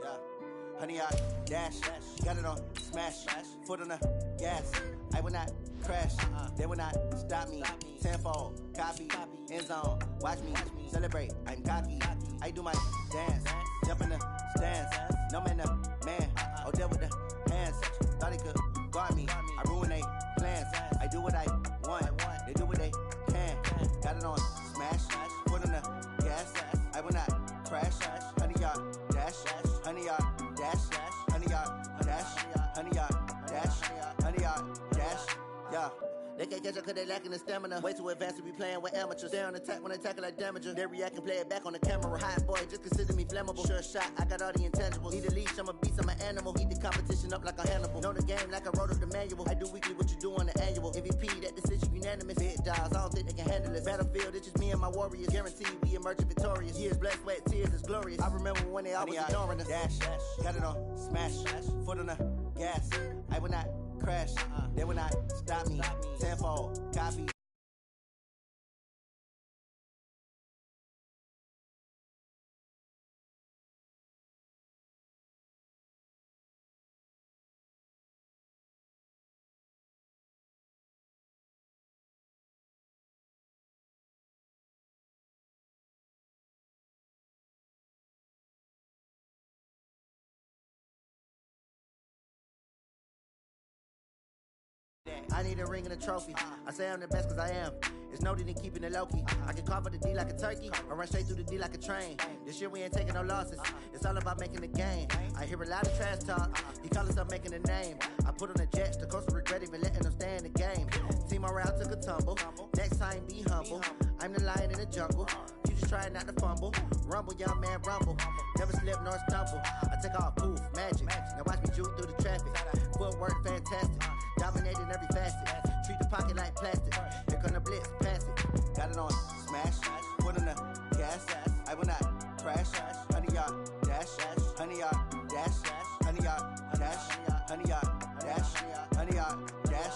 Yeah. Honey, I dash. Got it on smash. Foot on the gas. I will not crash. They will not stop me. Tenfold. Copy. End zone. Watch me. Celebrate. I'm cocky. I do my dance. Jump in the stands. No man, the man. Oh, deal with the hands. Thought he could guard me. I ruin they plans. I do what I want. They do what they can. Got it on smash. Foot on the gas. I will not crash. Honey, y'all dash. Honey, y'all dash. Honey, y'all dash. Honey, y'all dash. Honey, y'all dash. Yeah. They can't catch up cause they lacking the stamina. Way too advanced to be playing with amateurs. Stay on attack when they tackle like damager. They react and play it back on the camera. Hot boy, just consider me flammable. Sure shot, I got all the intangibles. Need a leash, I'm a beast, I'm an animal. Eat the competition up like a Hannibal. Know the game like I wrote up the manual. I do weekly what you do on the annual. MVP, that decision unanimous. Big dogs, I don't think they can handle it. Battlefield, it's just me and my warriors. Guaranteed we emerging victorious. Years, blood, sweat, tears, it's glorious. I remember when they always ignoring us. Dash, got it on smash. Foot on the gas. I will not crash. They will not stop me. Tenfold. Copy. I need a ring and a trophy. I say I'm the best cause I am. It's no need in keeping it low-key. I can carve up the D like a turkey or run straight through the D like a train. This year we ain't taking no losses. It's all about making the game. I hear a lot of trash talk. He call himself making a name. I put on the jets. The coach will regret even letting them stay in the game. Team around took a tumble. Next time be humble. I'm the lion in the jungle. You just trying not to fumble. Rumble, young man, rumble. Never slip nor stumble. I take off, poof, magic. Now watch me juke through the traffic. Footwork fantastic. Dominating every facet. Treat the pocket like plastic. Here come the blitz, pass it. Got it on smash. Foot on the gas. I will not crash. Honey, y'all dash. Honey, y'all dash. Honey, y'all dash. Honey, y'all dash. Honey, y'all dash.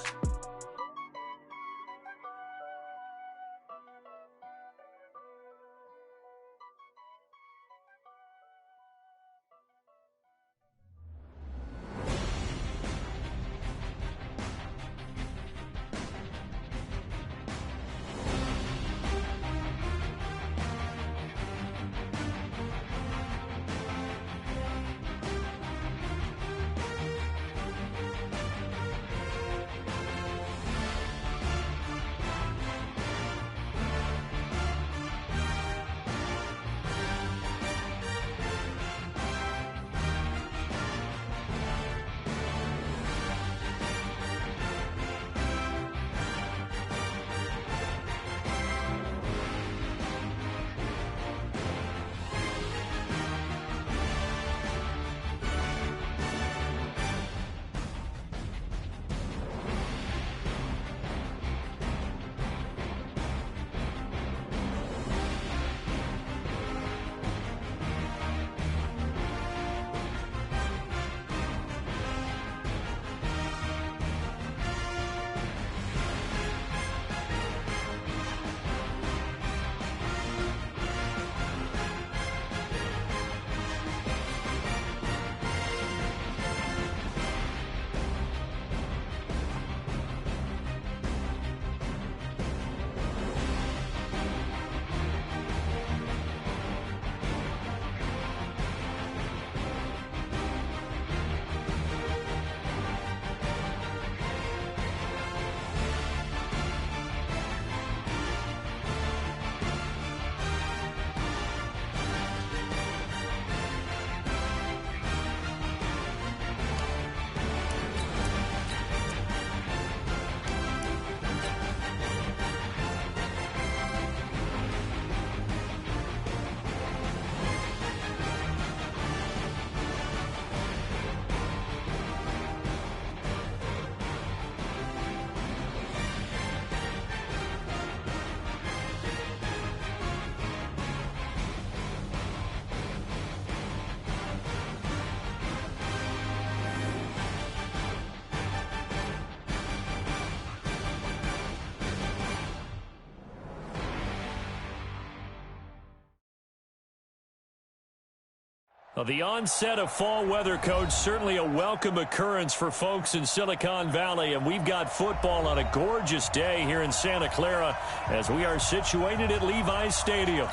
Well, the onset of fall weather, Coach, certainly a welcome occurrence for folks in Silicon Valley, and we've got football on a gorgeous day here in Santa Clara as we are situated at Levi's Stadium.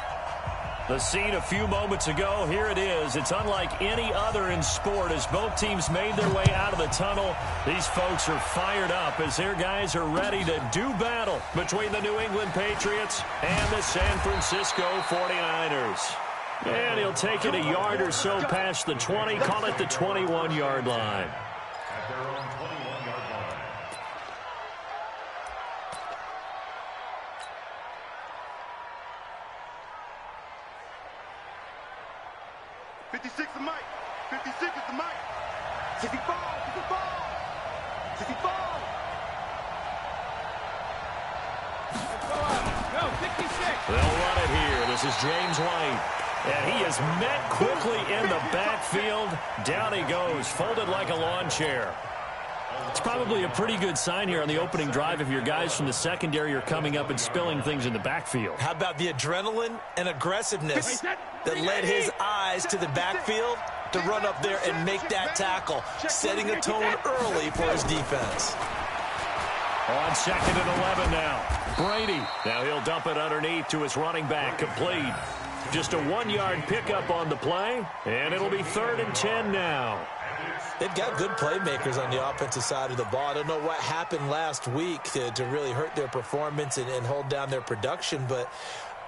The scene a few moments ago, here it is. It's unlike any other in sport as both teams made their way out of the tunnel. These folks are fired up as their guys are ready to do battle between the New England Patriots and the San Francisco 49ers. And he'll take it a yard or so past the 20, call it the 21-yard line. At their own 21-yard line. 56 the mic. 56 is the mic. 64. 64. Go, 56. They'll run it here. This is James White. And he is met quickly in the backfield. Down he goes, folded like a lawn chair. It's probably a pretty good sign here on the opening drive if your guys from the secondary are coming up and spilling things in the backfield. How about the adrenaline and aggressiveness that led his eyes to the backfield to run up there and make that tackle, setting a tone early for his defense. On 2nd and 11 now. Brady. Now he'll dump it underneath to his running back. Complete. Just a 1-yard pickup on the play, and it'll be 3rd and 10 now. They've got good playmakers on the offensive side of the ball. I don't know what happened last week to really hurt their performance and hold down their production, but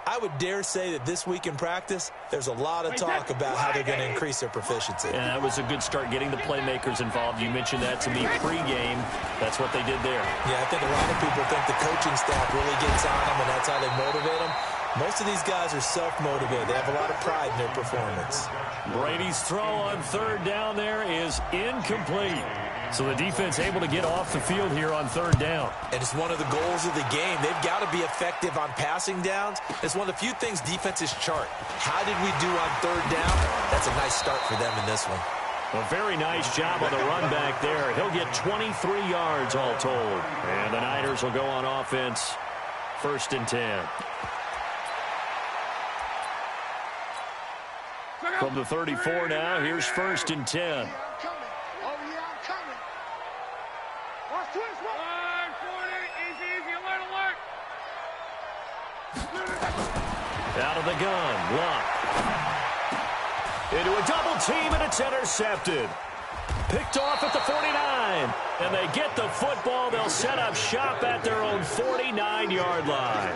I would dare say that this week in practice, there's a lot of talk about how they're going to increase their proficiency. And that was a good start getting the playmakers involved. You mentioned that to me pregame. That's what they did there. Yeah, I think a lot of people think the coaching staff really gets on them, and that's how they motivate them. Most of these guys are self-motivated. They have a lot of pride in their performance. Brady's throw on 3rd down there is incomplete. So the defense able to get off the field here on 3rd down. And it's one of the goals of the game. They've got to be effective on passing downs. It's one of the few things defenses chart. How did we do on 3rd down? That's a nice start for them in this one. A very nice job on the run back there. He'll get 23 yards all told. And the Niners will go on offense. 1st and 10. From the 34 now, here's 1st and 10. Out of the gun, Luck. Into a double team, and it's intercepted. Picked off at the 49. And they get the football. They'll set up shop at their own 49-yard line.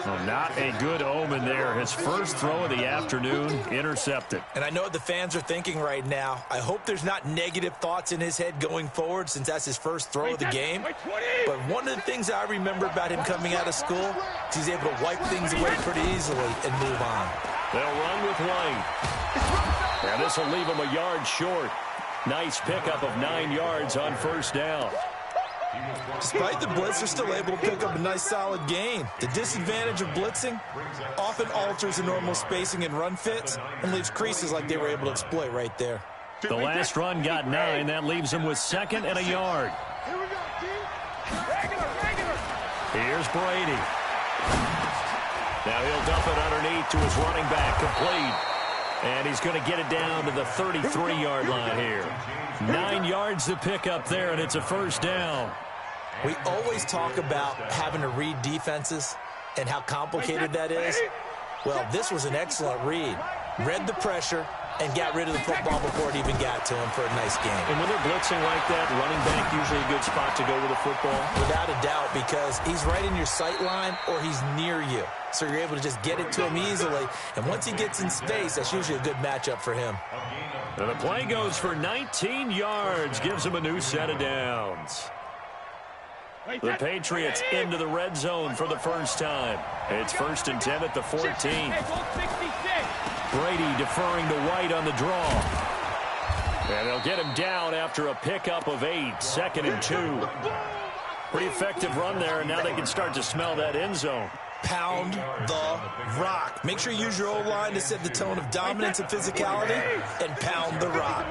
Well, not a good omen there. His first throw of the afternoon, intercepted. And I know what the fans are thinking right now. I hope there's not negative thoughts in his head going forward since that's his first throw of the game. But one of the things I remember about him coming out of school is he's able to wipe things away pretty easily and move on. They'll run with White. And this will leave him a yard short. Nice pickup of 9 yards on 1st down. Despite the blitz, they're still able to pick up a nice solid gain. The disadvantage of blitzing often alters the normal spacing and run fits and leaves creases like they were able to exploit right there. The last run got 9. That leaves him with 2nd and a yard. Here's Brady. Now he'll dump it underneath to his running back, complete. And he's going to get it down to the 33-yard line here. 9 yards to pick up there, and it's a 1st down. We always talk about having to read defenses and how complicated that is. Well, this was an excellent read. Read the pressure and got rid of the football before it even got to him for a nice game. And when they're blitzing like that, running back usually a good spot to go with the football? Without a doubt, because he's right in your sight line or he's near you. So you're able to just get it to him easily. And once he gets in space, that's usually a good matchup for him. And the play goes for 19 yards. Gives him a new set of downs. The Patriots into the red zone for the first time. It's 1st and 10 at the 14. Brady deferring to White on the draw. And they'll get him down after a pickup of 8. 2nd and 2. Pretty effective run there, and now they can start to smell that end zone. Pound the rock. Make sure you use your O-line to set the tone of dominance and physicality, and pound the rock.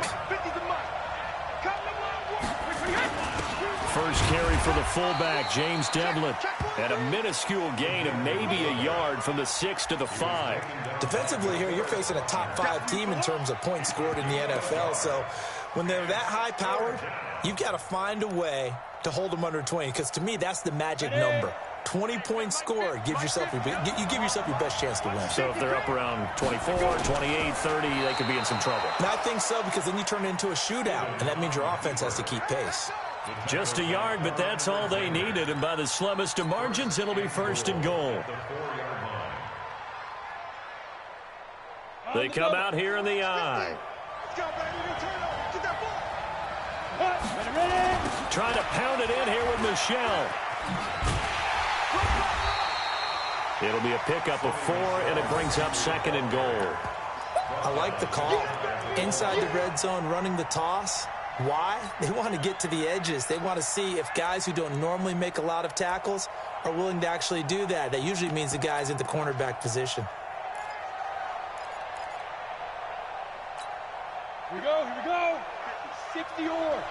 first carry for the fullback, James Devlin. And a minuscule gain of maybe a yard from the 6 to the 5. Defensively here, you're facing a top 5 team in terms of points scored in the NFL. So when they're that high-powered, you've got to find a way to hold them under 20. Because to me, that's the magic number. 20 points scored gives yourself you give yourself your best chance to win. So if they're up around 24, 28, 30, they could be in some trouble. And I think so, because then you turn it into a shootout, and that means your offense has to keep pace. Just a yard, but that's all they needed, and by the slimmest of margins, it'll be first and goal. They come out here in the eye. Trying to pound it in here with Michelle. It'll be a pickup of 4, and it brings up second and goal. I like the call. Inside the red zone, running the toss. Why? They want to get to the edges. They want to see if guys who don't normally make a lot of tackles are willing to actually do that. That usually means the guy's in the cornerback position. Here we go. 60 or.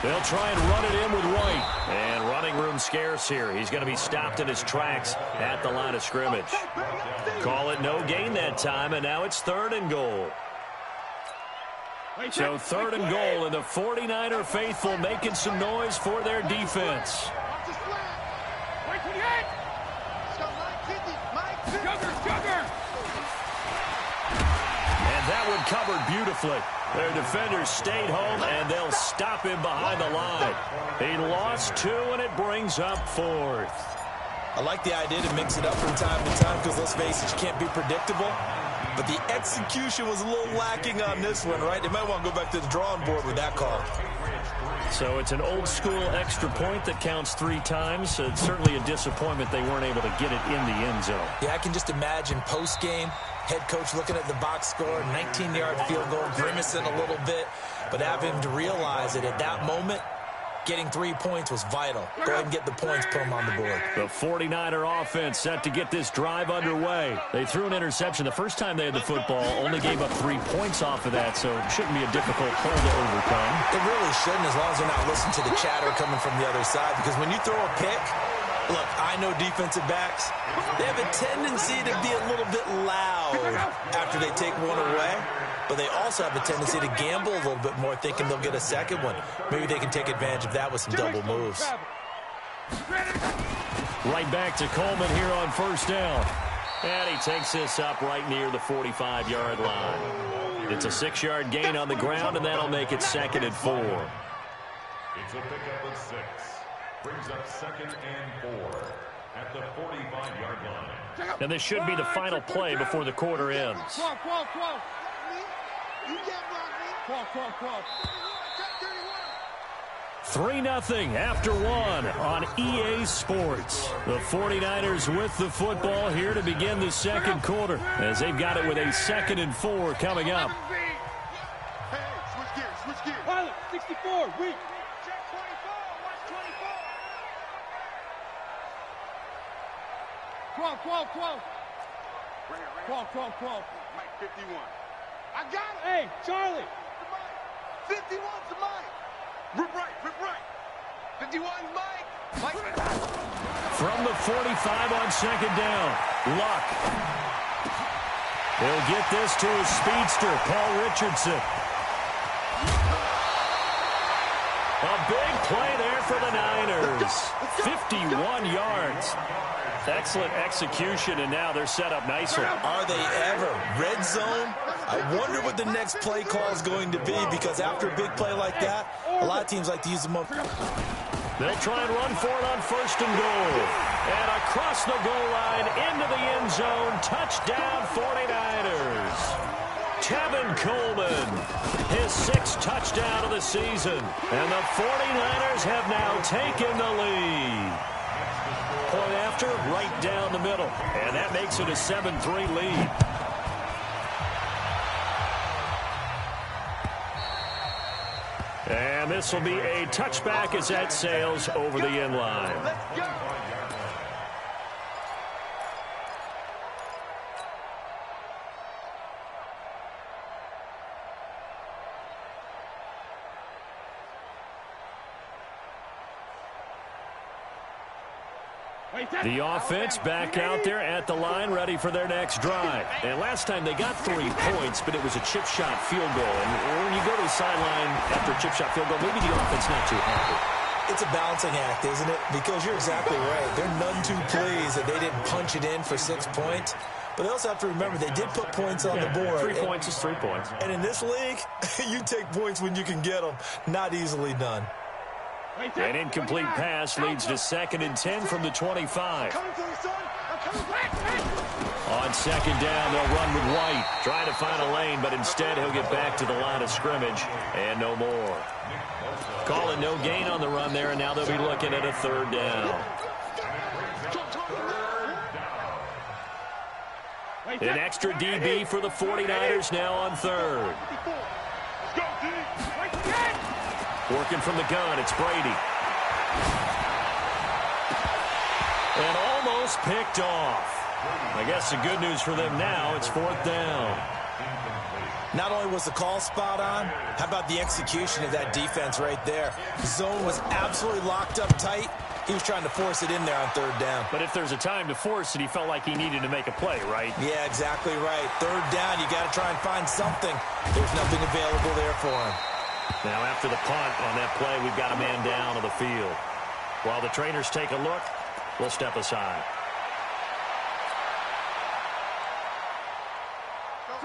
They'll try and run it in with White. And running room scarce here. He's going to be stopped in his tracks at the line of scrimmage. Call it no gain that time, and now it's third and goal. So third and goal, and the 49er faithful making some noise for their defense. And that one covered beautifully. Their defenders stayed home, and they'll stop him behind the line. He lost 2, and it brings up 4th. I like the idea to mix it up from time to time because, let's face it, you can't be predictable. But the execution was a little lacking on this one, right? They might want to go back to the drawing board with that call. So it's an old-school extra point that counts 3 times. So it's certainly a disappointment they weren't able to get it in the end zone. Yeah, I can just imagine post-game, head coach looking at the box score, 19-yard field goal, grimacing a little bit, but having to realize that at that moment, getting 3 points was vital. Go ahead and get the points, put them on the board. The 49er offense set to get this drive underway. They threw an interception the first time they had the football, only gave up 3 points off of that, so it shouldn't be a difficult hole to overcome. It really shouldn't, as long as they're not listening to the chatter coming from the other side, because when you throw a pick, look, I know defensive backs, they have a tendency to be a little bit loud after they take one away. But they also have a tendency to gamble a little bit more, thinking they'll get a second one. Maybe they can take advantage of that with some double moves. Right back to Coleman here on first down. And he takes this up right near the 45-yard line. It's a 6-yard gain on the ground, and that'll make it second and 4. It's a pickup of 6. Brings up second and 4 at the 45-yard line. And this should be the final play before the quarter ends. 3-0 after 1 on EA Sports. The 49ers with the football here to begin the second quarter, as they've got it with a second and 4 coming up. Hey, switch gears. Pilot, 64, weak. Check 24, watch 24. 12. Bring it. 12. Mike, 51. I got it. Hey, Charlie. 51's the Mike. Rip right. 51 Mike. From the 45 on second down, Luck. He'll get this to his speedster, Paul Richardson. A big play there for the Niners. 51 yards. Excellent execution, and now they're set up nicely. Are they ever? Red zone? I wonder what the next play call is going to be, because after a big play like that, a lot of teams like to use them up. They'll try and run for it on first and goal. And across the goal line, into the end zone, touchdown 49ers. Tevin Coleman, his 6th touchdown of the season. And the 49ers have now taken the lead. Point after, right down the middle. And that makes it a 7-3 lead. And this will be a touchback as that sails over the end line. Let's go. The offense back out there at the line, ready for their next drive. And last time they got 3 points, but it was a chip shot field goal. And when you go to the sideline after a chip shot field goal, maybe the offense not too happy. It's a balancing act, isn't it? Because you're exactly right. They're none too pleased that they didn't punch it in for 6 points. But they also have to remember they did put points on the board. 3 points is 3 points. And in this league, you take points when you can get them. Not easily done. An incomplete pass leads to 2nd and 10 from the 25. On 2nd down, they'll run with White. Trying to find a lane, but instead he'll get back to the line of scrimmage. And no more. Calling no gain on the run there, and now they'll be looking at a 3rd down. An extra DB for the 49ers now on 3rd. Working from the gun, it's Brady. And almost picked off. I guess the good news for them now, it's 4th down. Not only was the call spot on, how about the execution of that defense right there? The zone was absolutely locked up tight. He was trying to force it in there on 3rd down. But if there's a time to force it, he felt like he needed to make a play, right? Yeah, exactly right. 3rd down, you got to try and find something. There's nothing available there for him. Now after the punt on that play, we've got a man down on the field. While the trainers take a look, we'll step aside.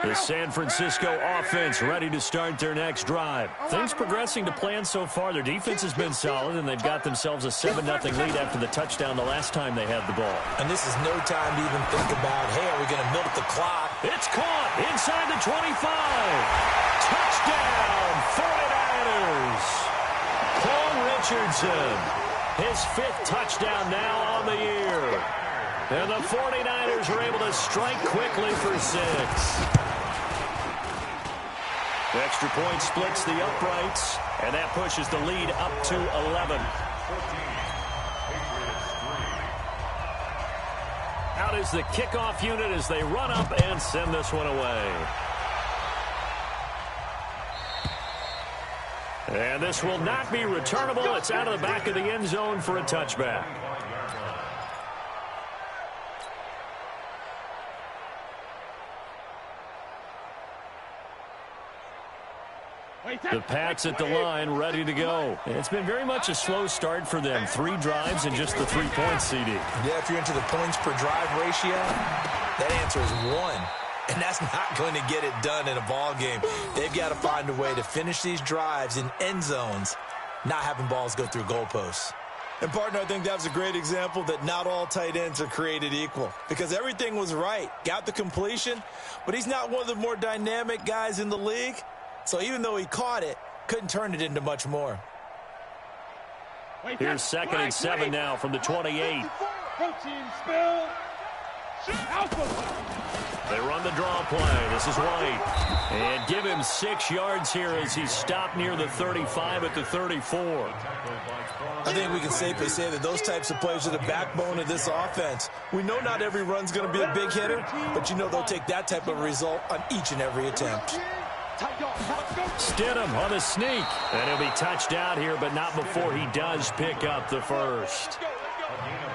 The San Francisco offense ready to start their next drive. Things progressing to plan so far. Their defense has been solid, and they've got themselves a 7-0 lead after the touchdown the last time they had the ball. And this is no time to even think about, hey, are we going to milk the clock? It's caught inside the 25. Touchdown, 49ers. Paul Richardson, his 5th touchdown now on the year. And the 49ers are able to strike quickly for 6. The extra point splits the uprights, and that pushes the lead up to 11. Out is the kickoff unit as they run up and send this one away. And this will not be returnable. It's out of the back of the end zone for a touchback. The Pats at the line, ready to go. It's been very much a slow start for them. 3 drives and just the 3 points, CD. Yeah, if you're into the points per drive ratio, that answer is 1. And that's not going to get it done in a ball game. They've got to find a way to finish these drives in end zones, not having balls go through goalposts. And, partner, I think that was a great example that not all tight ends are created equal, because everything was right. Got the completion, but he's not one of the more dynamic guys in the league. So even though he caught it, couldn't turn it into much more. Here's 2nd and 7 now from the 28. They run the draw play. This is White. And give him 6 yards here as he's stopped near the 35 at the 34. I think we can safely say that those types of plays are the backbone of this offense. We know not every run's going to be a big hitter, but you know they'll take that type of result on each and every attempt. Stidham on the sneak. And he'll be touched out here, but not before he does pick up the first.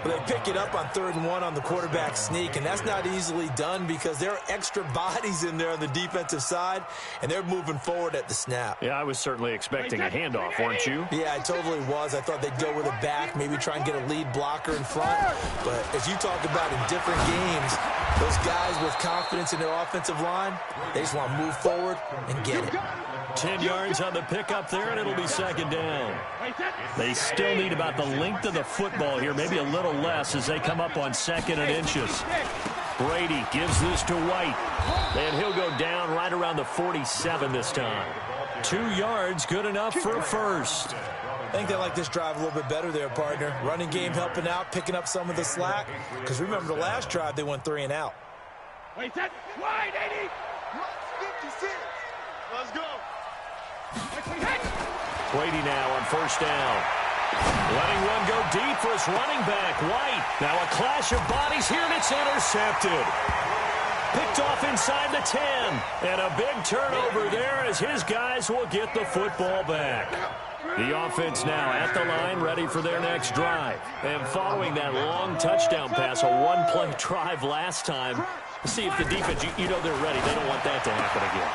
They pick it up on 3rd and 1 on the quarterback sneak, and that's not easily done because there are extra bodies in there on the defensive side, and they're moving forward at the snap. Yeah, I was certainly expecting a handoff, weren't you? Yeah, I totally was. I thought they'd go with a back, maybe try and get a lead blocker in front. But as you talk about in different games, those guys with confidence in their offensive line, they just want to move forward and get it. 10 yards on the pickup there, and it'll be 2nd down. They still need about the length of the football here, maybe a little less as they come up on 2nd and inches. Brady gives this to White, and he'll go down right around the 47 this time. 2 yards, good enough for a first. I think they like this drive a little bit better there, partner. Running game helping out, picking up some of the slack. Because remember the last drive, they went 3 and out. Wait, that wide, 80. 56. Let's go. Brady now on 1st down. Letting one go deep for his running back, White. Now a clash of bodies here, and it's intercepted. picked off inside the 10. And a big turnover there as his guys will get the football back. The offense now at the line, ready for their next drive. And following that long touchdown pass, a one-play drive last time, see if the defense, you know they're ready. They don't want that to happen again.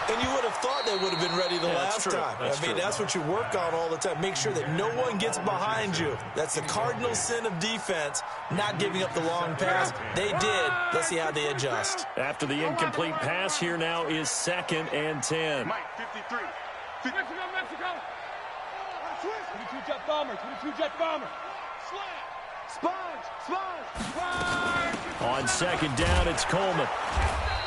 And you would have thought they would have been ready the last time. That's what you work on all the time. Make sure that no one gets behind you. That's the cardinal sin of defense, not giving up the long pass. They did. Let's see how they adjust. After the incomplete pass, here now is 2nd and 10. Mike, 53. Mexico. 22 jet bomber. 22 jet bomber. Sponge. On 2nd down, it's Coleman.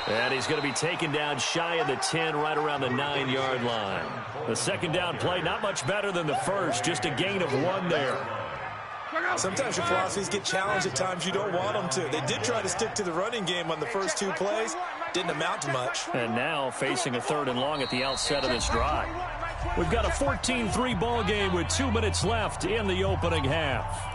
And he's going to be taken down shy of the 10, right around the 9-yard line. The 2nd down play, not much better than the first, just a gain of 1 there. Sometimes your philosophies get challenged at times you don't want them to. They did try to stick to the running game on the first 2 plays. Didn't amount to much. And now facing a 3rd and long at the outset of this drive. We've got a 14-3 ball game with 2 minutes left in the opening half.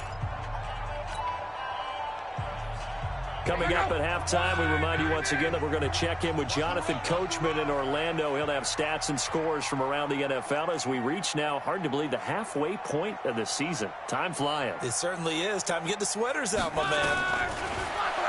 Coming up at halftime, we remind you once again that we're going to check in with Jonathan Coachman in Orlando. He'll have stats and scores from around the NFL as we reach now, hard to believe, the halfway point of the season. Time flying. It certainly is. Time to get the sweaters out, my man.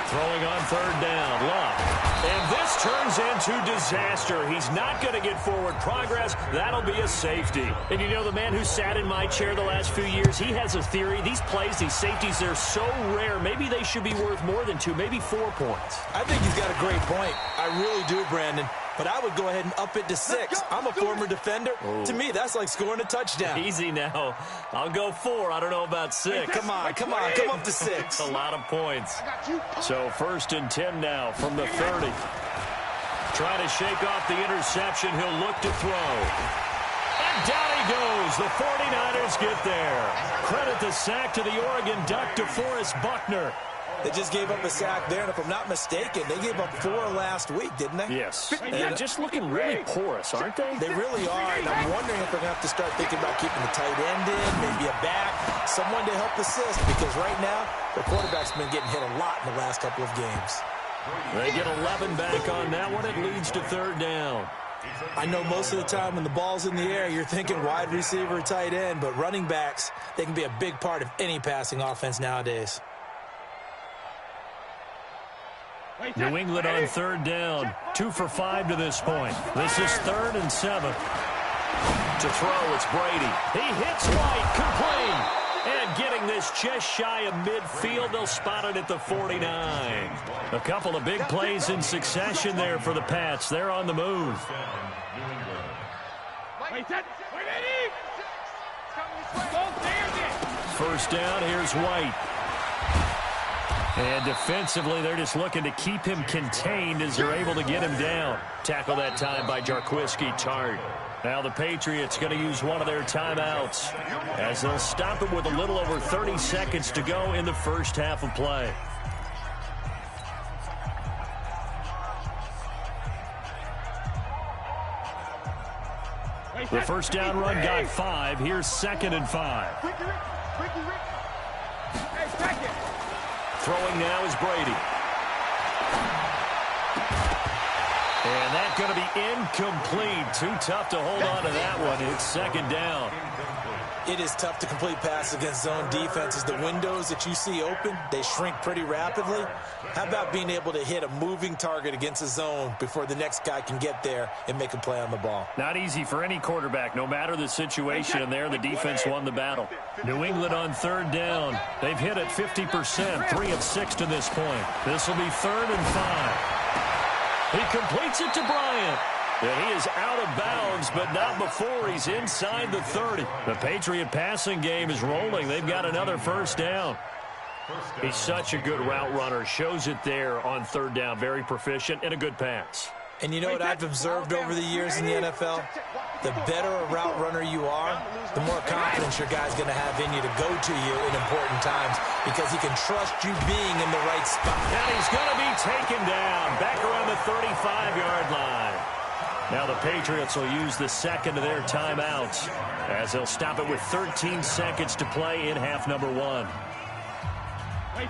Throwing on 3rd down, Love. And this turns into disaster. He's not going to get forward progress. That'll be a safety. And you know, the man who sat in my chair the last few years, he has a theory. These plays, these safeties, they're so rare. Maybe they should be worth more than 2, maybe 4 points. I think he's got a great point. I really do, Brandon. But I would go ahead and up it to 6. I'm a former defender. Oh. To me, that's like scoring a touchdown. Easy now. I'll go 4. I don't know about 6. Come on. Come up to 6. A lot of points. So 1st and 10 now from the 30. Trying to shake off the interception. He'll look to throw. And down he goes. The 49ers get there. Credit the sack to the Oregon Duck, DeForest Buckner. They just gave up a sack there, and if I'm not mistaken, they gave up 4 last week, didn't they? Yes. And just looking really porous, aren't they? They really are, and I'm wondering if they're going to have to start thinking about keeping the tight end in, maybe a back, someone to help assist, because right now, the quarterback's been getting hit a lot in the last couple of games. They get 11 back on that one. It leads to 3rd down. I know most of the time when the ball's in the air, you're thinking wide receiver, tight end, but running backs, they can be a big part of any passing offense nowadays. New England on 3rd down. 2 for 5 to this point. This is 3rd and 7. To throw, it's Brady. He hits White, complete. And getting this just shy of midfield, they'll spot it at the 49. A couple of big plays in succession there for the Pats. They're on the move. First down, here's White. And defensively, they're just looking to keep him contained as they're able to get him down. Tackle that time by Jarquiski Tart. Now the Patriots going to use one of their timeouts as they'll stop it with a little over 30 seconds to go in the first half of play. The first down run got 5. Here's 2nd and 5. Throwing now is Brady. And that's going to be incomplete. Too tough to hold on to that one. It's 2nd down. It is tough to complete passes against zone defenses. The windows that you see open, they shrink pretty rapidly. How about being able to hit a moving target against a zone before the next guy can get there and make a play on the ball? Not easy for any quarterback, no matter the situation. And there, the defense won the battle. New England on 3rd down. They've hit it 50%, 3 of 6 to this point. This will be 3rd and 5. He completes it to Bryant. And he is out of bounds, but not before he's inside the 30. The Patriot passing game is rolling. They've got another first down. He's such a good route runner. Shows it there on 3rd down. Very proficient and a good pass. And you know what I've observed over the years in the NFL? The better a route runner you are, the more confidence your guy's going to have in you to go to you in important times because he can trust you being in the right spot. And he's going to be taken down back around the 35-yard line. Now the Patriots will use the 2nd of their timeouts as they'll stop it with 13 seconds to play in half number 1.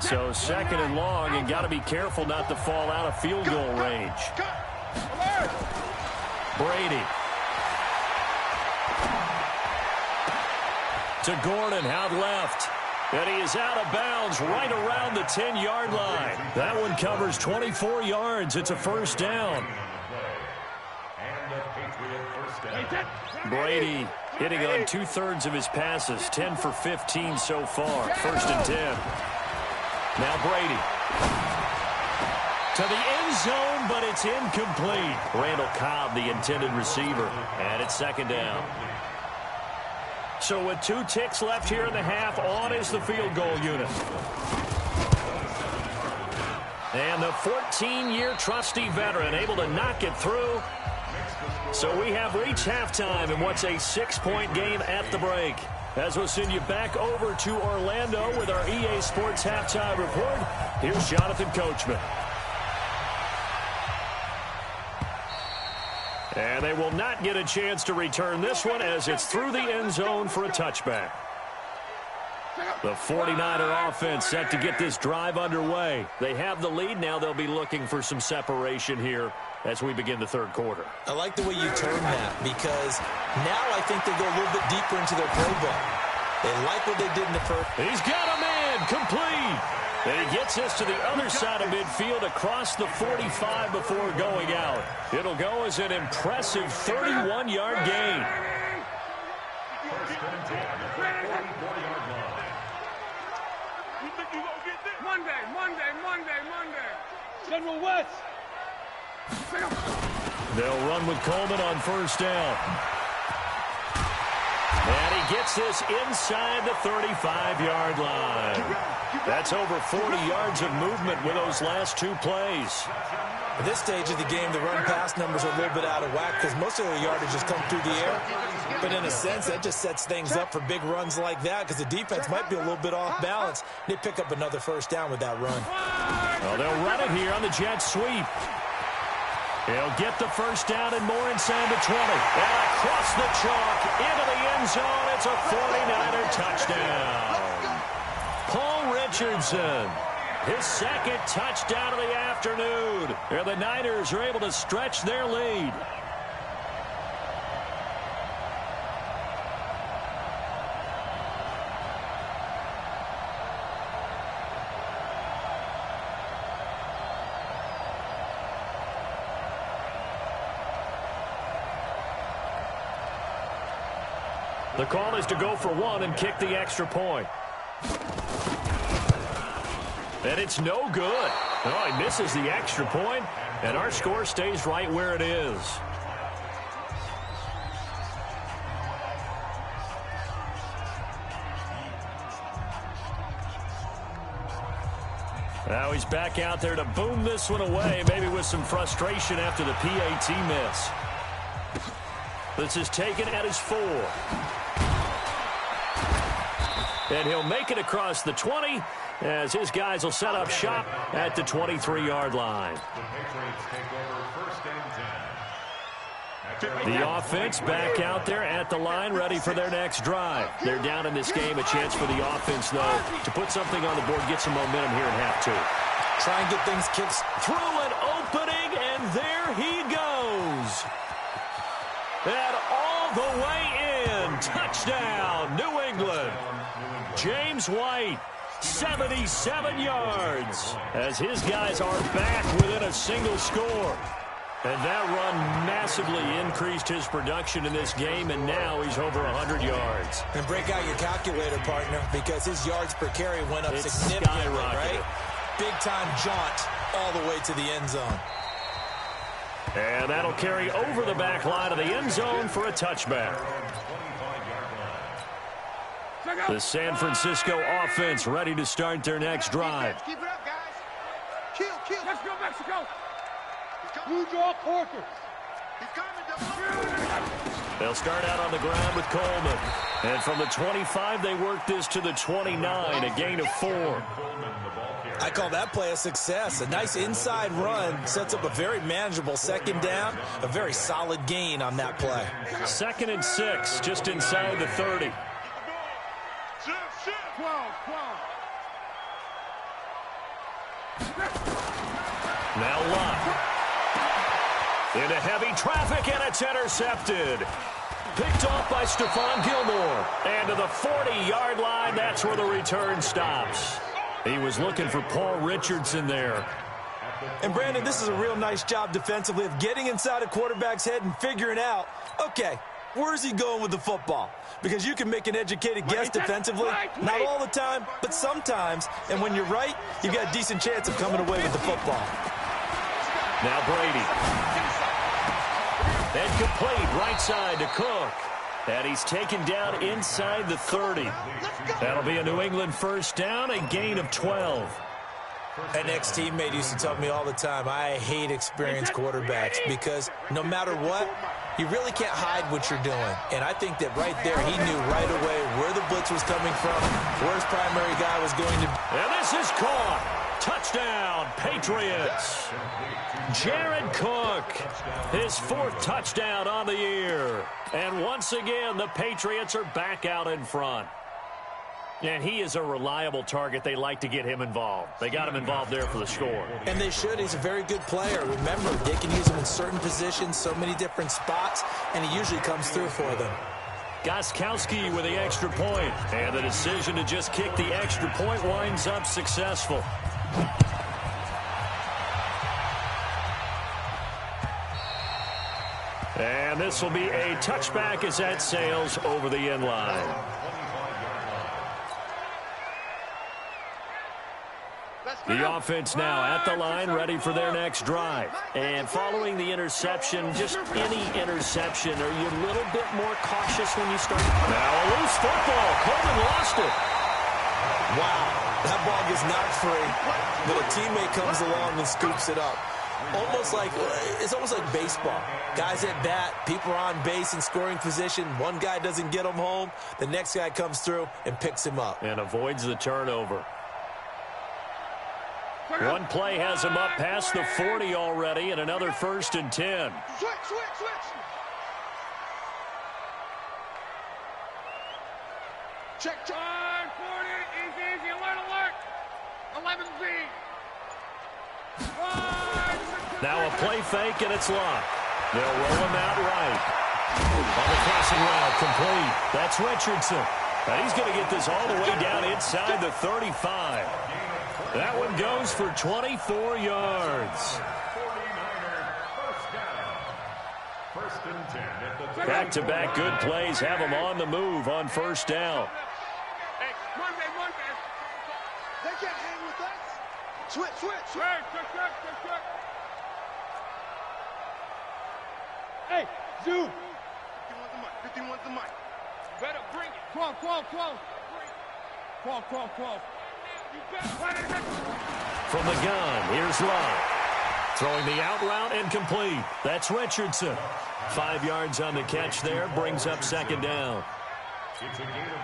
So second and long, and got to be careful not to fall out of field goal range. Brady. To Gordon, out left. And he is out of bounds right around the 10-yard line. That one covers 24 yards. It's a first down. Brady hitting on 2/3 of his passes, 10 for 15 so far. First and 10. Now Brady. To the end zone, but it's incomplete. Randall Cobb, the intended receiver. And it's second down. So with 2 ticks left here in the half, on is the field goal unit. And the 14-year trusty veteran able to knock it through. So we have reached halftime in what's a 6-point game at the break. As we'll send you back over to Orlando with our EA Sports Halftime Report, here's Jonathan Coachman. And they will not get a chance to return this one as it's through the end zone for a touchback. The 49er offense set to get this drive underway. They have the lead. Now they'll be looking for some separation here as we begin the third quarter. I like the way you turn that because now I think they go a little bit deeper into their playbook. They like what they did in the first. He's got a man complete. And he gets us to the other side of midfield across the 45 before going out. It'll go as an impressive 31-yard gain. Monday. General West. They'll run with Coleman on first down. And he gets this inside the 35-yard line. That's over 40 yards of movement with those last 2 plays. At this stage of the game, the run-pass numbers are a little bit out of whack because most of the yardage has come through the air. But in a sense, that just sets things up for big runs like that because the defense might be a little bit off balance. They pick up another first down with that run. Well, they'll run it here on the jet sweep. He'll get the first down and more inside the 20. And across the chalk into the end zone. It's a 49er touchdown. Paul Richardson, his second touchdown of the afternoon. And the Niners are able to stretch their lead. The call is to go for 1 and kick the extra point. And it's no good. Oh, he misses the extra point, and our score stays right where it is. Now he's back out there to boom this one away, maybe with some frustration after the PAT miss. This is taken at his 4. And he'll make it across the 20 as his guys will set up shop at the 23-yard line. The offense back out there at the line, ready for their next drive. They're down in this game. A chance for the offense, though, to put something on the board, get some momentum here in half 2. Try and get things kicked through an opening, and there he goes. And all the way in. Touchdown, New England. James White, 77 yards, as his guys are back within a single score. And that run massively increased his production in this game, and now he's over 100 yards. And break out your calculator, partner, because his yards per carry went up significantly, right? Big-time jaunt all the way to the end zone. And that'll carry over the back line of the end zone for a touchback. The San Francisco offense ready to start their next drive. Keep it up, guys. Kill. Let's go, Mexico. Blue jaw Corker. He's coming. They'll start out on the ground with Coleman. And from the 25, they work this to the 29, a gain of 4. I call that play a success. A nice inside run sets up a very manageable second down, a very solid gain on that play. 2nd and 6, just inside the 30. Now Luck. Into heavy traffic, and it's intercepted. Picked off by Stephon Gilmore. And to the 40-yard line, that's where the return stops. He was looking for Paul Richardson there. And, Brandon, this is a real nice job defensively of getting inside a quarterback's head and figuring out, okay, where's he going with the football? Because you can make an educated guess defensively, not all the time, but sometimes. And when you're right, you've got a decent chance of coming away with the football. Now Brady. And complete right side to Cook. And he's taken down inside the 30. That'll be a New England first down, a gain of 12. An ex-teammate used to tell me all the time, I hate experienced quarterbacks because no matter what, you really can't hide what you're doing. And I think that right there, he knew right away where the blitz was coming from, where his primary guy was going to. And this is caught. Touchdown, Patriots. Jared Cook, his 4th touchdown on the year. And once again, the Patriots are back out in front. And he is a reliable target. They like to get him involved. They got him involved there for the score. And they should. He's a very good player. Remember, they can use him in certain positions, so many different spots, and he usually comes through for them. Gostkowski with the extra point. And the decision to just kick the extra point winds up successful. And this will be a touchback as that sails over the end line. The offense now at the line, ready for their next drive. And following the interception, just any interception, are you a little bit more cautious when you start? Now a loose football. Coleman lost it. Wow, that ball gets knocked free, but a teammate comes along and scoops it up. It's almost like baseball. Guys at bat, people are on base in scoring position. One guy doesn't get him home. The next guy comes through and picks him up. And avoids the turnover. One play has him up past the 40 already, and another 1st and 10. Switch. Check. 40, easy, alert. 11Z. Now a play fake, and it's Luck. They'll roll him out right. On the crossing route, complete. That's Richardson. And he's going to get this all the way down inside the 35. That one goes for 24 yards. Back-to-back good plays have them on the move on first down. Hey, one man. They can't hang with us. Switch. Hey, Zoo. 51's the mic. Better bring it. 12. From the gun, here's Luck. Throwing the out route and complete. That's Richardson. 5 yards on the catch there, brings up 2nd down.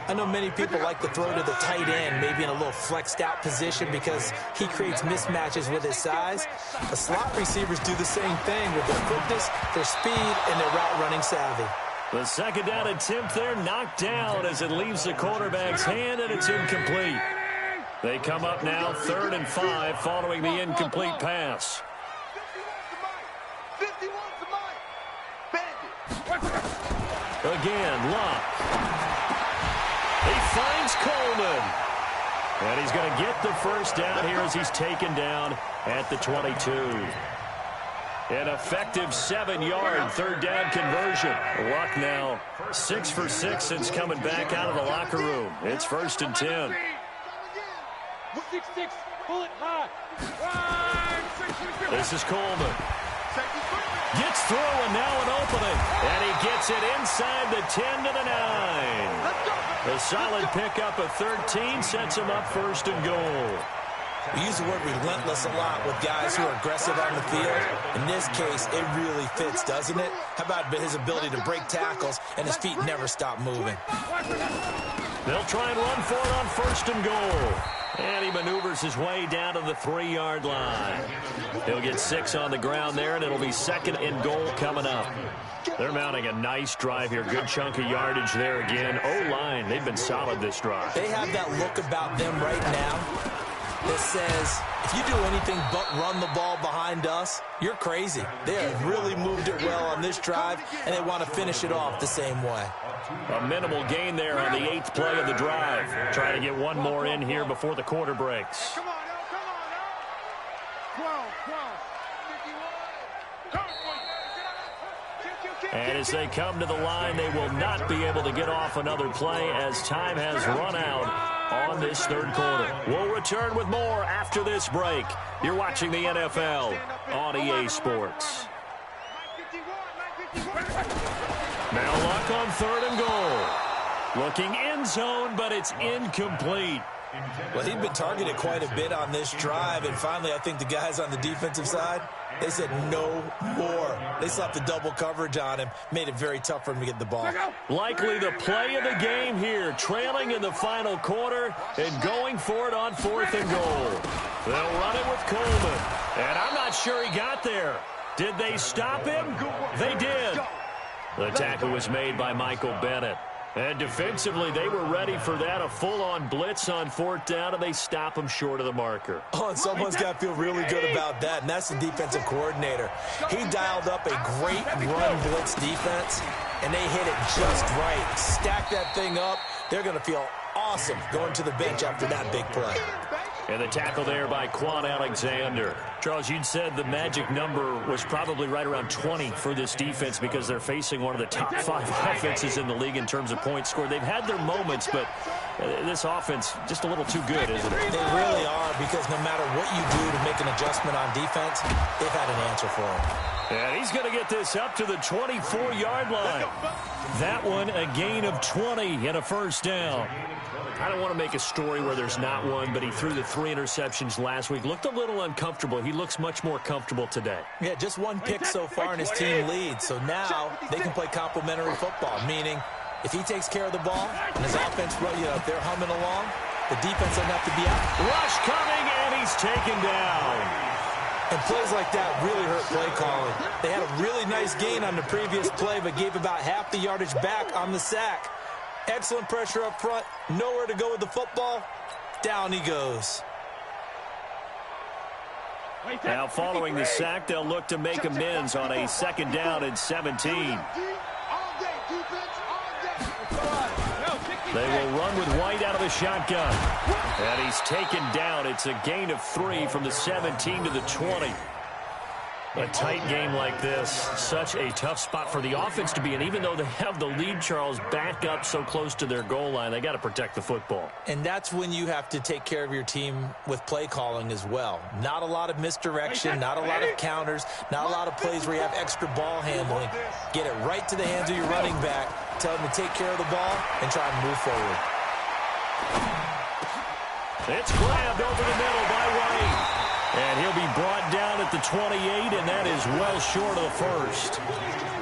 I know many people like to throw to the tight end, maybe in a little flexed out position because he creates mismatches with his size. The slot receivers do the same thing with their quickness, their speed, and their route running savvy. The 2nd down attempt there knocked down as it leaves the quarterback's hand, and it's incomplete. They come up now 3rd and 5 following the incomplete pass. 51's the mic. Bandit. Again, Luck. He finds Coleman. And he's going to get the first down here as he's taken down at the 22. An effective 7-yard 3rd down conversion. Luck now 6 for 6 since coming back out of the locker room. It's 1st and 10. 6, bullet high. This is Coleman. Gets through and now an opening. And he gets it inside the 10 to the 9. A solid pickup of 13 sets him up 1st and goal. We use the word relentless a lot with guys who are aggressive on the field. In this case, it really fits, doesn't it? How about his ability to break tackles and his feet never stop moving? They'll try and run for it on 1st and goal. And he maneuvers his way down to the 3-yard line. He'll get 6 on the ground there, and it'll be 2nd and goal coming up. They're mounting a nice drive here. Good chunk of yardage there again. O-line, they've been solid this drive. They have that look about them right now that says, if you do anything but run the ball behind us, you're crazy. They have really moved it well on this drive, and they want to finish it off the same way. A minimal gain there on the 8th play of the drive. Try to get one more in here before the quarter breaks. Come on, come on, 12. And as they come to the line, they will not be able to get off another play as time has run out on this third quarter. We'll return with more after this break. You're watching the NFL on EA Sports. Now luck on 3rd and goal. Looking end zone, but it's incomplete. Well, he'd been targeted quite a bit on this drive, and finally I think the guys on the defensive side, they said no more. They slapped the double coverage on him, made it very tough for him to get the ball. Likely the play of the game here, trailing in the final quarter and going for it on 4th and goal. They'll run it with Coleman, and I'm not sure he got there. Did they stop him? They did. The tackle was made by Michael Bennett. And defensively, they were ready for that, a full-on blitz on 4th down, and they stop him short of the marker. Oh, and someone's got to feel really good about that, and that's the defensive coordinator. He dialed up a great run blitz defense, and they hit it just right. Stack that thing up. They're going to feel awesome going to the bench after that big play. And the tackle there by Quan Alexander. Charles, you'd said the magic number was probably right around 20 for this defense because they're facing one of the top 5 offenses in the league in terms of points scored. They've had their moments, but this offense just a little too good, isn't it? They really are, because no matter what you do to make an adjustment on defense, they've had an answer for him. And he's going to get this up to the 24-yard line. That one, a gain of 20 and a first down. I don't want to make a story where there's not one, but he threw the 3 interceptions last week. Looked a little uncomfortable. He looks much more comfortable today. Yeah, just 1 pick so far and his team leads. So now they can play complementary football, meaning if he takes care of the ball and his offense, if they're humming along, the defense doesn't have to be out. Rush coming, and he's taken down. And plays like that really hurt play calling. They had a really nice gain on the previous play, but gave about half the yardage back on the sack. Excellent pressure up front. Nowhere to go with the football. Down he goes. Now following the sack, they'll look to make amends on a 2nd down and 17. They will run with White out of the shotgun. And he's taken down. It's a gain of 3 from the 17 to the 20. A tight game like this, such a tough spot for the offense to be in. Even though they have the lead, Charles, back up so close to their goal line, they got to protect the football. And that's when you have to take care of your team with play calling as well. Not a lot of misdirection, not a lot of counters, not a lot of plays where you have extra ball handling. Get it right to the hands of your running back, tell him to take care of the ball, and try and move forward. It's grabbed over the middle by White. And he'll be brought down at the 28, and that is well short of the first.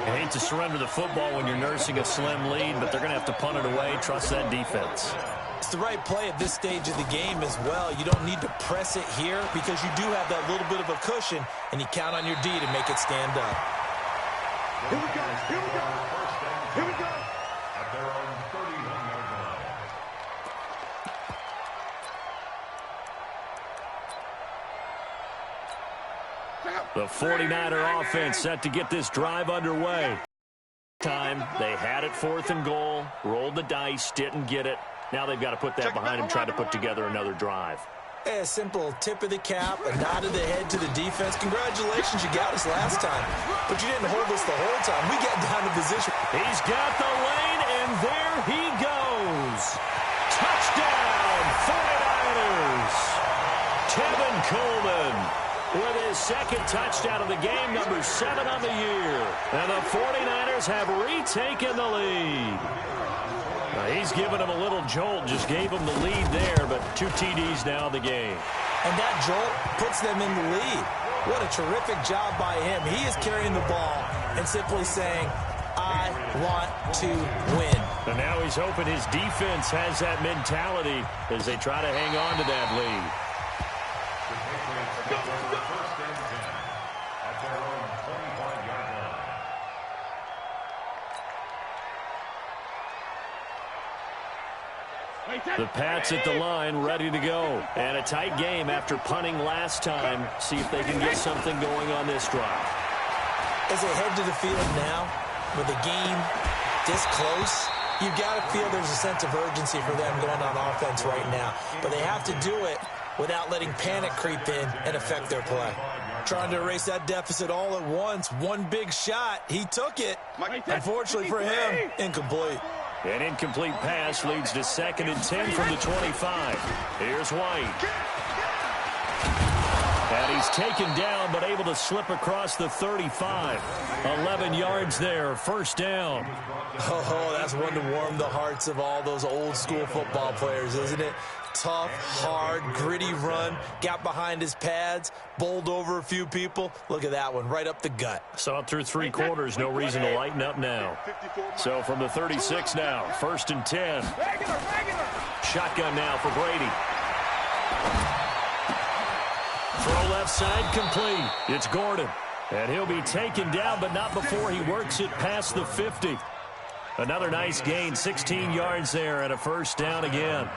You hate to surrender the football when you're nursing a slim lead, but they're going to have to punt it away. Trust that defense. It's the right play at this stage of the game as well. You don't need to press it here because you do have that little bit of a cushion, and you count on your D to make it stand up. Here we go, here we go, here we go. At their own 31-yard line. The 49er offense set to get this drive underway. Time they had it 4th and goal, rolled the dice, didn't get it. Now they've got to put that behind them, try to put together another drive. A simple tip of the cap, a nod of the head to the defense. Congratulations, you got us last time, but you didn't hold us the whole time. We got down to position. He's got the lane, and there he goes. Touchdown, 49ers. Tevin Coleman with his 2nd touchdown of the game, number 7 on the year. And the 49ers have retaken the lead. He's given him a little jolt, just gave him the lead there, but 2 TDs now in the game. And that jolt puts them in the lead. What a terrific job by him. He is carrying the ball and simply saying, I want to win. And now he's hoping his defense has that mentality as they try to hang on to that lead. The Pats at the line, ready to go. And a tight game after punting last time. See if they can get something going on this drive. As they head to the field now, with the game this close, you've got to feel there's a sense of urgency for them going on offense right now. But they have to do it without letting panic creep in and affect their play. Trying to erase that deficit all at once. One big shot. He took it. Unfortunately for him, incomplete. An incomplete pass leads to 2nd and 10 from the 25. Here's White. And he's taken down, but able to slip across the 35. 11 yards there, first down. Oh, that's one to warm the hearts of all those old-school football players, isn't it? Tough, hard, gritty run, got behind his pads, bowled over a few people. Look at that one, right up the gut. Saw it through 3 quarters, no reason to lighten up now. So from the 36 now, 1st and 10. Shotgun now for Brady. Throw left side, complete. It's Gordon. And he'll be taken down, but not before he works it past the 50. Another nice gain, 16 yards there, and a first down again.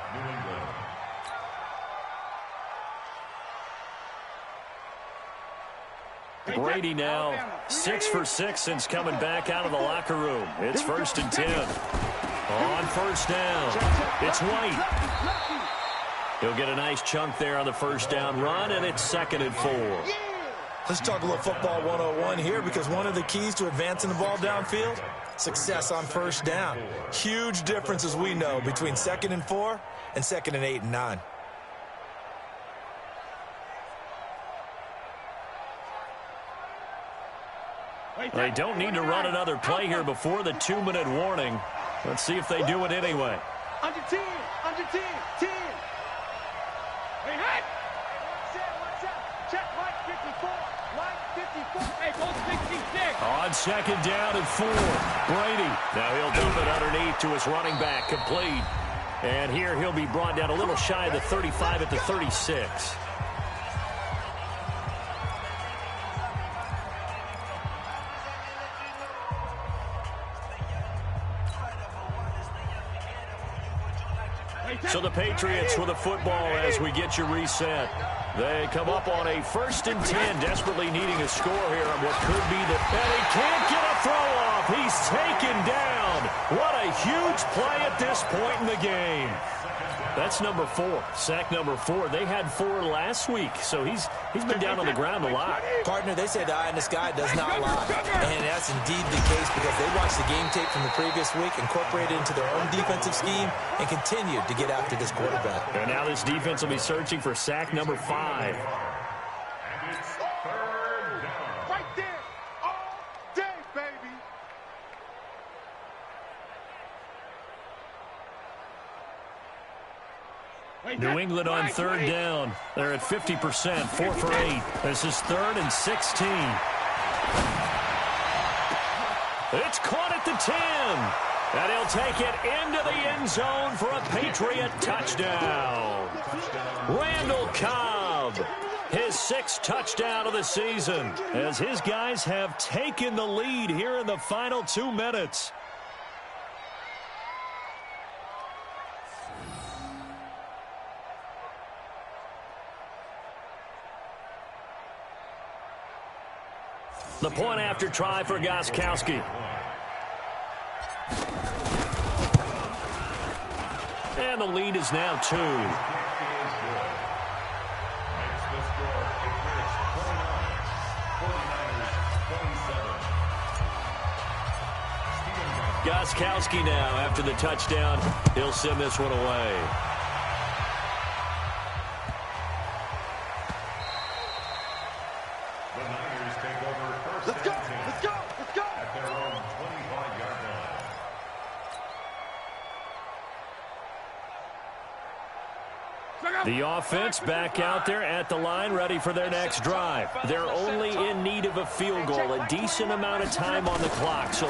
Brady now 6 for 6 since coming back out of the locker room. It's 1st and 10. On first down, it's White. He'll get a nice chunk there on the first down run, and it's 2nd and 4. Let's talk a little football 101 here, because one of the keys to advancing the ball downfield, success on first down. Huge difference, as we know, between 2nd and 4 and 2nd and 8 and 9. They don't need to run another play here before the 2-minute warning. Let's see if they do it anyway. Under 10, under 10, 10. Hey, hey! Watch out. Check Mike 54, Mike 54. Hey, go 66. On 2nd down and 4, Brady. Now he'll dump it underneath to his running back, complete. And here he'll be brought down a little shy of the 35 at the 36. So the Patriots with the football as we get you reset. They come up on a 1st and 10, desperately needing a score here on what could be the... And he can't get a throw off. He's taken down. What a huge play at this point in the game. That's number 4, sack number 4. They had 4 last week, so he's been down on the ground a lot. Partner, they say the eye in the sky does not lie. And that's indeed the case, because they watched the game tape from the previous week, incorporated it into their own defensive scheme, and continued to get after this quarterback. And now this defense will be searching for sack number 5. And it's 3rd down. Right there, all day, baby. New England on 3rd down. They're at 50%, 4 for 8. This is 3rd and 16. It's caught at the 10. And he'll take it into the end zone for a Patriot touchdown. Randall Cobb, his 6th touchdown of the season, as his guys have taken the lead here in the final 2 minutes. The point after try for Gostkowski. And the lead is now 2. Gostkowski now, after the touchdown, he'll send this one away. Let's go, let's go, let's go. At their own 25-yard line. The offense back out there at the line, ready for their next drive. They're only in need of a field goal, a decent amount of time on the clock. So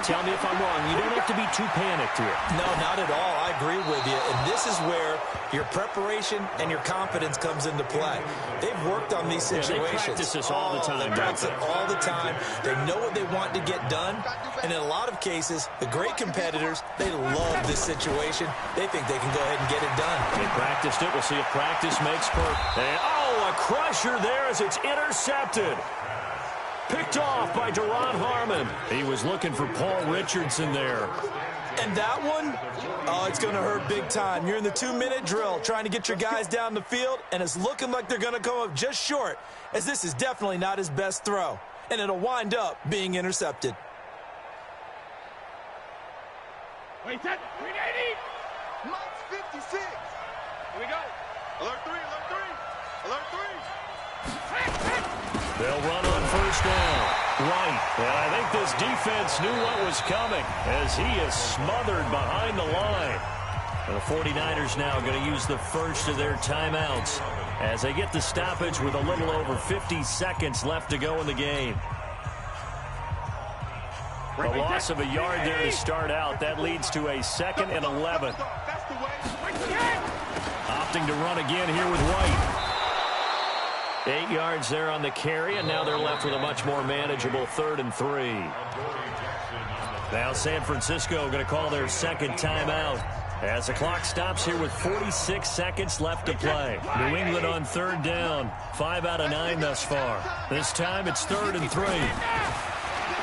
Tell me if I'm wrong. You don't have to be too panicked here. No, not at all. I agree with you. And this is where your preparation and your confidence comes into play. They've worked on these situations. They practice this all the time. They practice it all the time. They know what they want to get done. And in a lot of cases, the great competitors, they love this situation. They think they can go ahead and get it done. They practiced it. We'll see if practice makes perfect. And, oh, a crusher there as it's intercepted. Picked off by Deron Harmon. He was looking for Paul Richardson there. And that one, oh, it's going to hurt big time. You're in the 2-minute drill trying to get your guys down the field, and it's looking like they're going to come up just short, as this is definitely not his best throw. And it'll wind up being intercepted. Wait, that 380. Mike's 56. Here we go. Alert 3, alert 3. Alert 3. They'll run on first down. Right. And I think this defense knew what was coming as he is smothered behind the line. And the 49ers now going to use the first of their timeouts as they get the stoppage with a little over 50 seconds left to go in the game. A loss of a yard there to start out. That leads to a 2nd and 11. Opting to run again here with White. 8 yards there on the carry, and now they're left with a much more manageable 3rd and 3. Now San Francisco going to call their second timeout as the clock stops here with 46 seconds left to play. New England on 3rd down, 5 out of 9 thus far. This time it's 3rd and 3.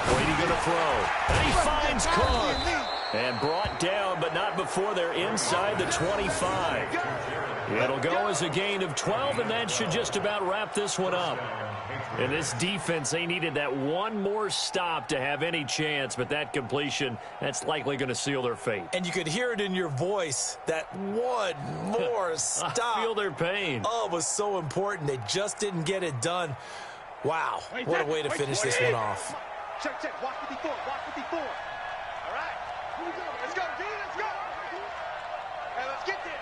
Brady going to throw, and he finds Cook. And brought down, but not before they're inside the 25. It'll go as a gain of 12, and that should just about wrap this one up. And this defense, they needed that one more stop to have any chance, but that completion, that's likely going to seal their fate. And you could hear it in your voice, that one more stop. I feel their pain. Oh, it was so important. They just didn't get it done. Wow, what a way to finish this one off. Check, check. Watch 54. Watch 54. All right. Here we go. Let's go, D. Let's go. Hey, let's get there.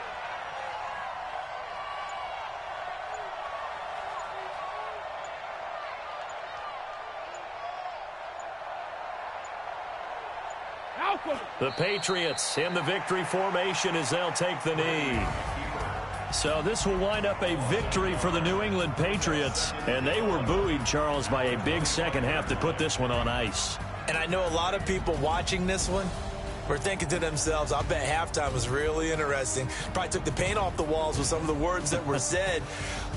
The Patriots in the victory formation as they'll take the knee. So this will wind up a victory for the New England Patriots. And they were buoyed, Charles, by a big second half that put this one on ice. And I know a lot of people watching this one were thinking to themselves, I bet halftime was really interesting. Probably took the paint off the walls with some of the words that were said.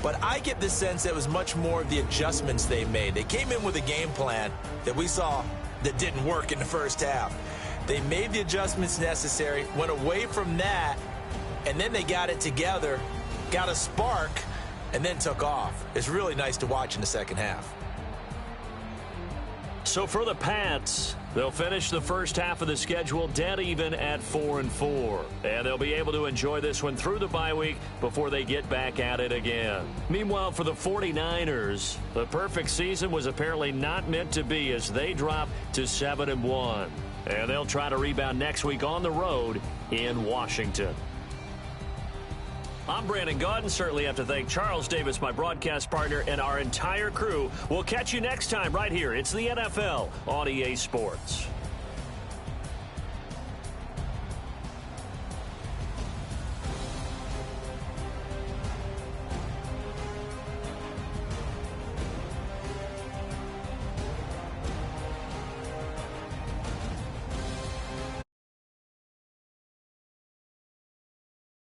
But I get the sense that it was much more of the adjustments they made. They came in with a game plan that we saw that didn't work in the first half. They made the adjustments necessary, went away from that, and then they got it together, got a spark, and then took off. It's really nice to watch in the second half. So for the Pats, they'll finish the first half of the schedule dead even at 4-4. And they'll be able to enjoy this one through the bye week before they get back at it again. Meanwhile, for the 49ers, the perfect season was apparently not meant to be as they drop to 7-1. And they'll try to rebound next week on the road in Washington. I'm Brandon Gaudin. Certainly have to thank Charles Davis, my broadcast partner, and our entire crew. We'll catch you next time right here. It's the NFL on EA Sports.